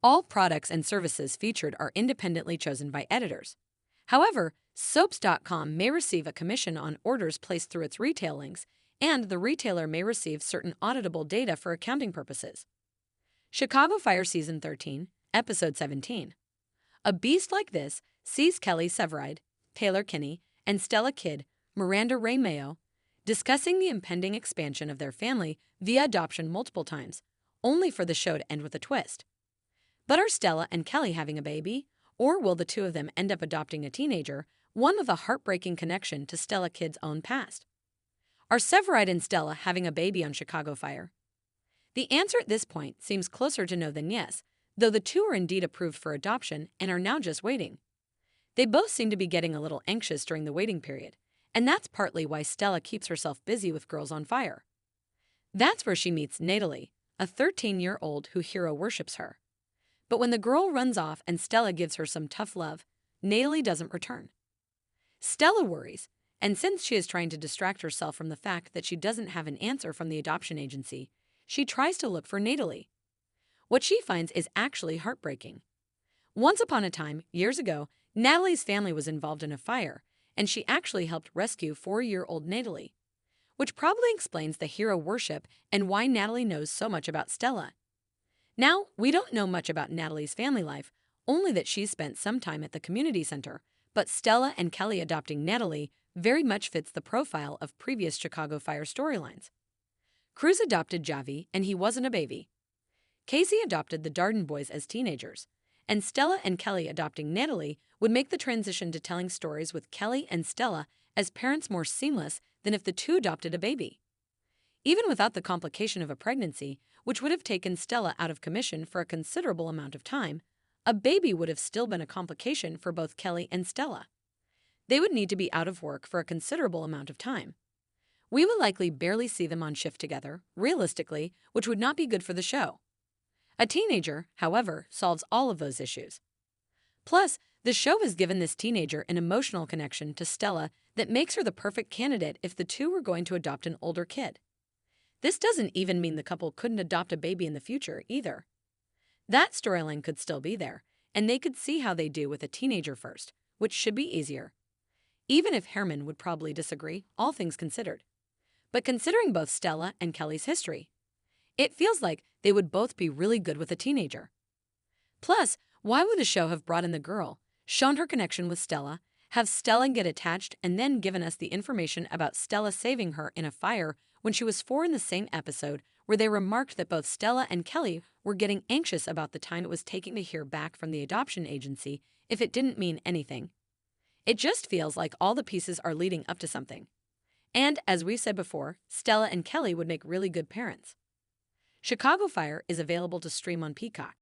All products and services featured are independently chosen by editors. However, soaps.com may receive a commission on orders placed through its retail links, and the retailer may receive certain auditable data for accounting purposes. Chicago Fire Season 13, Episode 17. A beast like this sees Kelly Severide, Taylor Kinney, and Stella Kidd, Miranda Ray Mayo, discussing the impending expansion of their family via adoption multiple times, only for the show to end with a twist. But are Stella and Kelly having a baby, or will the two of them end up adopting a teenager, one with a heartbreaking connection to Stella Kidd's own past? Are Severide and Stella having a baby on Chicago Fire? The answer at this point seems closer to no than yes, though the two are indeed approved for adoption and are now just waiting. They both seem to be getting a little anxious during the waiting period, and that's partly why Stella keeps herself busy with Girls on Fire. That's where she meets Natalie, a 13-year-old who hero worships her. But when the girl runs off and Stella gives her some tough love, Natalie doesn't return. Stella worries, and since she is trying to distract herself from the fact that she doesn't have an answer from the adoption agency, she tries to look for Natalie. What she finds is actually heartbreaking. Once upon a time, years ago, Natalie's family was involved in a fire, and she actually helped rescue 4-year-old Natalie, which probably explains the hero worship and why Natalie knows so much about Stella. Now, we don't know much about Natalie's family life, only that she's spent some time at the community center, but Stella and Kelly adopting Natalie very much fits the profile of previous Chicago Fire storylines. Cruz adopted Javi, and he wasn't a baby. Casey adopted the Darden boys as teenagers, and Stella and Kelly adopting Natalie would make the transition to telling stories with Kelly and Stella as parents more seamless than if the two adopted a baby. Even without the complication of a pregnancy, which would have taken Stella out of commission for a considerable amount of time, a baby would have still been a complication for both Kelly and Stella. They would need to be out of work for a considerable amount of time. We would likely barely see them on shift together, realistically, which would not be good for the show. A teenager, however, solves all of those issues. Plus, the show has given this teenager an emotional connection to Stella that makes her the perfect candidate if the two were going to adopt an older kid. This doesn't even mean the couple couldn't adopt a baby in the future, either. That storyline could still be there, and they could see how they do with a teenager first, which should be easier. Even if Herman would probably disagree, all things considered. But considering both Stella and Kelly's history, it feels like they would both be really good with a teenager. Plus, why would the show have brought in the girl, shown her connection with Stella, have Stella get attached, and then given us the information about Stella saving her in a fire when she was 4 in the same episode, where they remarked that both Stella and Kelly were getting anxious about the time it was taking to hear back from the adoption agency if it didn't mean anything? It just feels like all the pieces are leading up to something. And, as we've said before, Stella and Kelly would make really good parents. Chicago Fire is available to stream on Peacock.